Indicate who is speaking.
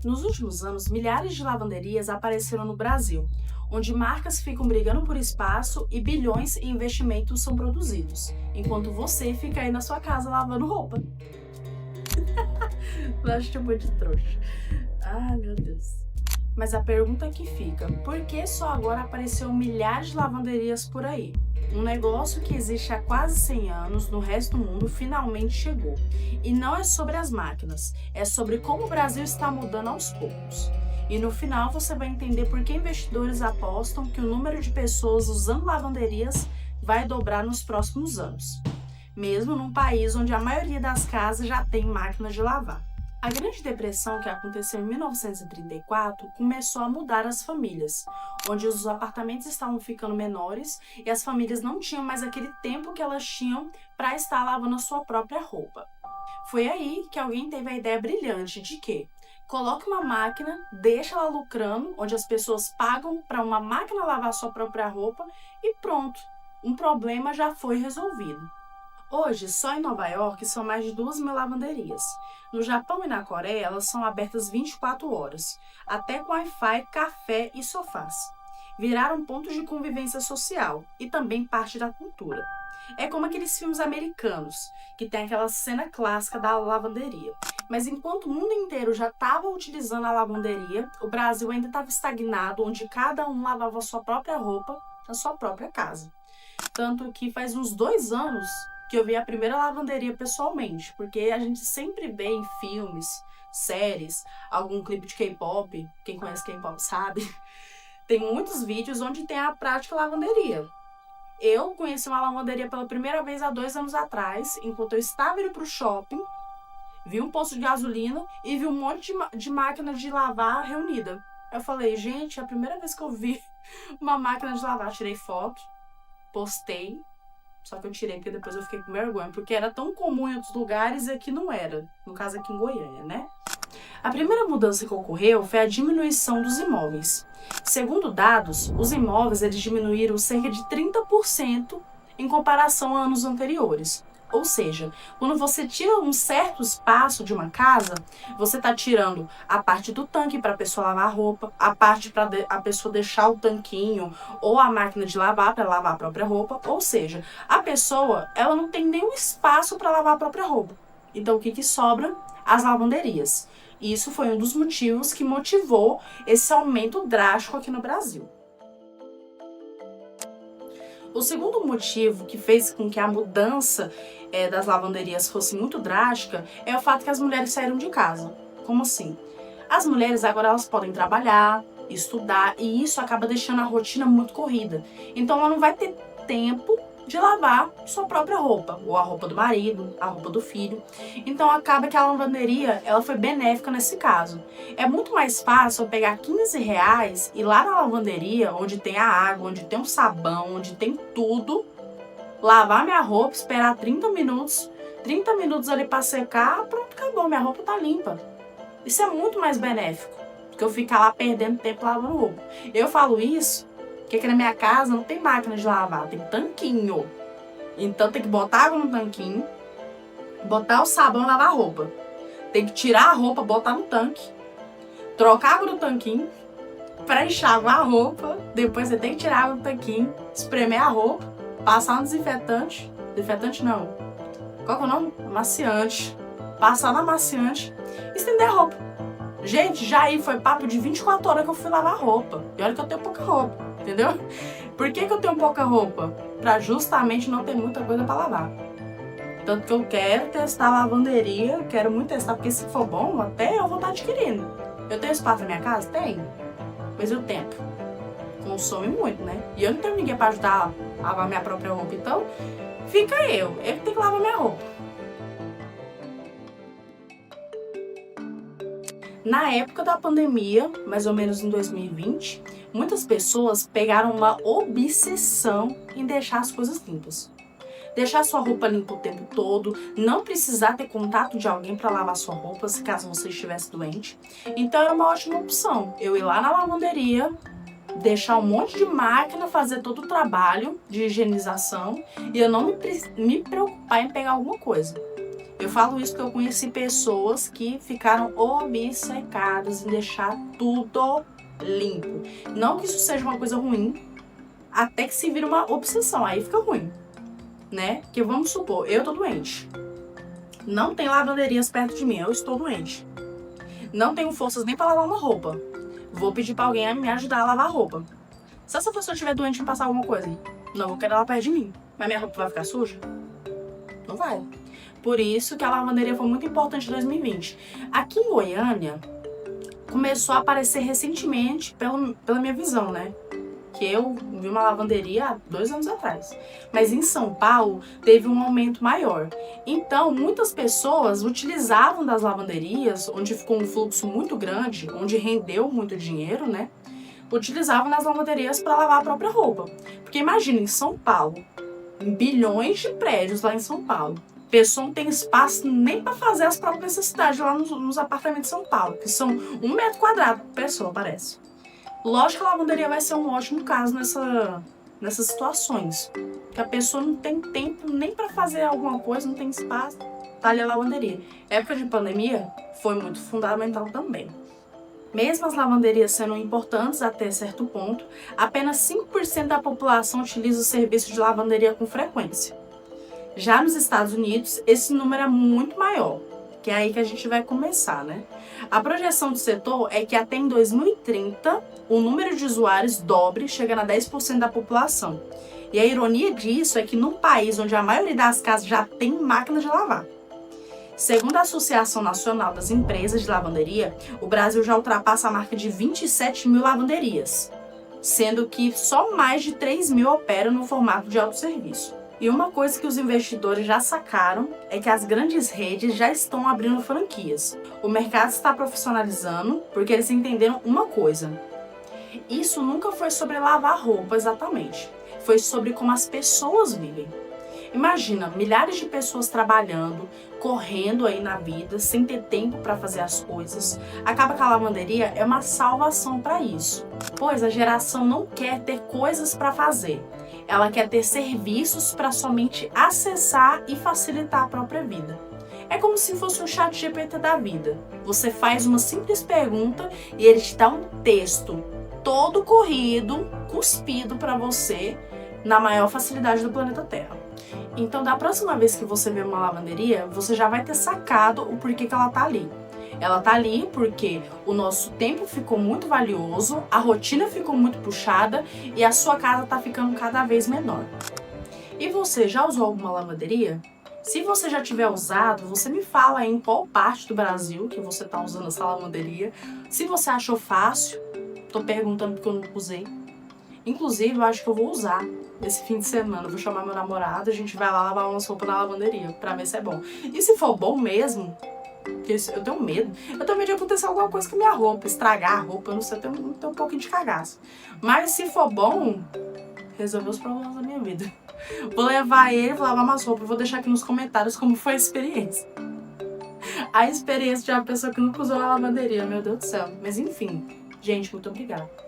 Speaker 1: Nos últimos anos, milhares de lavanderias apareceram no Brasil, onde marcas ficam brigando por espaço e bilhões em investimentos são produzidos, enquanto você fica aí na sua casa lavando roupa. Eu acho muito de trouxa. Ai, meu Deus. Mas a pergunta que fica, por que só agora apareceu milhares de lavanderias por aí? Um negócio que existe há quase 100 anos no resto do mundo finalmente chegou. E não é sobre as máquinas, é sobre como o Brasil está mudando aos poucos. E no final você vai entender por que investidores apostam que o número de pessoas usando lavanderias vai dobrar nos próximos anos, mesmo num país onde a maioria das casas já tem máquina de lavar. A Grande Depressão, que aconteceu em 1934, começou a mudar as famílias, onde os apartamentos estavam ficando menores e as famílias não tinham mais aquele tempo que elas tinham para estar lavando a sua própria roupa. Foi aí que alguém teve a ideia brilhante de que coloque uma máquina, deixa ela lucrando, onde as pessoas pagam para uma máquina lavar a sua própria roupa e pronto, um problema já foi resolvido. Hoje, só em Nova York, são mais de 2.000 lavanderias. No Japão e na Coreia, elas são abertas 24 horas, até com Wi-Fi, café e sofás. Viraram pontos de convivência social e também parte da cultura. É como aqueles filmes americanos, que tem aquela cena clássica da lavanderia. Mas enquanto o mundo inteiro já estava utilizando a lavanderia, o Brasil ainda estava estagnado, onde cada um lavava a sua própria roupa na sua própria casa. Tanto que faz uns 2 anos que eu vi a primeira lavanderia pessoalmente, porque a gente sempre vê em filmes, séries, algum clipe de K-pop, quem conhece K-pop sabe, tem muitos vídeos onde tem a prática lavanderia. Eu conheci uma lavanderia pela primeira vez há 2 anos atrás, enquanto eu estava indo para o shopping, vi um posto de gasolina e vi um monte de máquina de lavar reunida. Eu falei, gente, é a primeira vez que eu vi uma máquina de lavar. Tirei foto, postei, só que eu tirei porque depois eu fiquei com vergonha, porque era tão comum em outros lugares e aqui não era, no caso aqui em Goiânia, né? A primeira mudança que ocorreu foi a diminuição dos imóveis. Segundo dados, os imóveis eles diminuíram cerca de 30% em comparação a anos anteriores. Ou seja, quando você tira um certo espaço de uma casa, você está tirando a parte do tanque para a pessoa lavar a roupa, a parte para a pessoa deixar o tanquinho ou a máquina de lavar para lavar a própria roupa. Ou seja, a pessoa ela não tem nenhum espaço para lavar a própria roupa. Então o que sobra? As lavanderias. E isso foi um dos motivos que motivou esse aumento drástico aqui no Brasil. O segundo motivo que fez com que a mudança das lavanderias fosse muito drástica é o fato que as mulheres saíram de casa. Como assim? As mulheres agora elas podem trabalhar, estudar e isso acaba deixando a rotina muito corrida. Então ela não vai ter tempo de lavar sua própria roupa, ou a roupa do marido, a roupa do filho. Então acaba que a lavanderia ela foi benéfica nesse caso. É muito mais fácil eu pegar R$ 15 e ir lá na lavanderia, onde tem a água, onde tem um sabão, onde tem tudo, lavar minha roupa, esperar 30 minutos ali para secar, pronto, acabou, minha roupa tá limpa. Isso é muito mais benéfico do que eu ficar lá perdendo tempo lavando roupa. Eu falo isso porque aqui na minha casa não tem máquina de lavar, tem tanquinho. Então tem que botar água no tanquinho, botar o sabão e lavar a roupa. Tem que tirar a roupa, botar no tanque, trocar a água do tanquinho, para enxaguar a roupa. Depois você tem que tirar a água do tanquinho, espremer a roupa, passar no desinfetante. Desinfetante não. Qual que é o nome? Amaciante. Passar no amaciante e estender a roupa. Gente, já aí foi papo de 24 horas que eu fui lavar a roupa. E olha que eu tenho pouca roupa. Entendeu? Por que eu tenho pouca roupa? Pra justamente não ter muita coisa pra lavar. Tanto que eu quero testar a lavanderia, quero muito testar, porque se for bom, até eu vou estar adquirindo. Eu tenho espaço na minha casa? Tenho. Mas e o tempo? Consome muito, né? E eu não tenho ninguém pra ajudar a lavar minha própria roupa, então fica eu que tenho que lavar minha roupa. Na época da pandemia, mais ou menos em 2020, muitas pessoas pegaram uma obsessão em deixar as coisas limpas. Deixar sua roupa limpa o tempo todo, não precisar ter contato de alguém para lavar sua roupa, se caso você estivesse doente. Então era uma ótima opção. Eu ir lá na lavanderia, deixar um monte de máquina fazer todo o trabalho de higienização e eu não me preocupar em pegar alguma coisa. Eu falo isso porque eu conheci pessoas que ficaram obcecadas em deixar tudo limpo. Não que isso seja uma coisa ruim, até que se vira uma obsessão, aí fica ruim, né? Porque vamos supor, eu tô doente. Não tem lavanderias perto de mim, eu estou doente. Não tenho forças nem pra lavar uma roupa. Vou pedir pra alguém me ajudar a lavar a roupa. Se essa pessoa estiver doente e me passar alguma coisa, não vou querer ela perto de mim. Mas minha roupa vai ficar suja? Não vai. Por isso que a lavanderia foi muito importante em 2020. Aqui em Goiânia, começou a aparecer recentemente, pela minha visão, né? Que eu vi uma lavanderia há 2 anos atrás. Mas em São Paulo, teve um aumento maior. Então, muitas pessoas utilizavam das lavanderias, onde ficou um fluxo muito grande, onde rendeu muito dinheiro, né? Utilizavam nas lavanderias para lavar a própria roupa. Porque imagina, em São Paulo, bilhões de prédios lá em São Paulo. A pessoa não tem espaço nem para fazer as próprias necessidades lá nos apartamentos de São Paulo, que são 1 metro quadrado por pessoa, parece. Lógico que a lavanderia vai ser um ótimo caso nessas situações. Que a pessoa não tem tempo nem para fazer alguma coisa, não tem espaço, tá ali a lavanderia. Época de pandemia foi muito fundamental também. Mesmo as lavanderias sendo importantes até certo ponto, apenas 5% da população utiliza o serviço de lavanderia com frequência. Já nos Estados Unidos, esse número é muito maior, que é aí que a gente vai começar, né? A projeção do setor é que até em 2030, o número de usuários dobre, chegando a 10% da população. E a ironia disso é que num país onde a maioria das casas já tem máquina de lavar. Segundo a Associação Nacional das Empresas de Lavanderia, o Brasil já ultrapassa a marca de 27 mil lavanderias, sendo que só mais de 3 mil operam no formato de autosserviço. E uma coisa que os investidores já sacaram é que as grandes redes já estão abrindo franquias. O mercado está profissionalizando porque eles entenderam uma coisa. Isso nunca foi sobre lavar roupa exatamente, foi sobre como as pessoas vivem. Imagina, milhares de pessoas trabalhando, correndo aí na vida, sem ter tempo para fazer as coisas. Acaba que a lavanderia é uma salvação para isso, pois a geração não quer ter coisas para fazer. Ela quer ter serviços para somente acessar e facilitar a própria vida. É como se fosse um chat GPT da vida. Você faz uma simples pergunta e ele te dá um texto todo corrido, cuspido para você, na maior facilidade do planeta Terra. Então, da próxima vez que você ver uma lavanderia, você já vai ter sacado o porquê que ela tá ali. Ela tá ali porque o nosso tempo ficou muito valioso, a rotina ficou muito puxada e a sua casa tá ficando cada vez menor. E você já usou alguma lavanderia? Se você já tiver usado, você me fala aí em qual parte do Brasil que você tá usando essa lavanderia. Se você achou fácil, tô perguntando porque eu não usei. Inclusive, eu acho que eu vou usar esse fim de semana. Eu vou chamar meu namorado, a gente vai lá lavar umas roupas na lavanderia pra ver se é bom. E se for bom mesmo, porque eu tenho medo. Eu tenho medo de acontecer alguma coisa com a minha roupa, estragar a roupa, eu não sei, eu tenho um pouquinho de cagaço. Mas se for bom, resolveu os problemas da minha vida. Vou levar ele, vou lavar umas roupas, vou deixar aqui nos comentários como foi a experiência. A experiência de uma pessoa que nunca usou a lavanderia, meu Deus do céu. Mas enfim, gente, muito obrigada.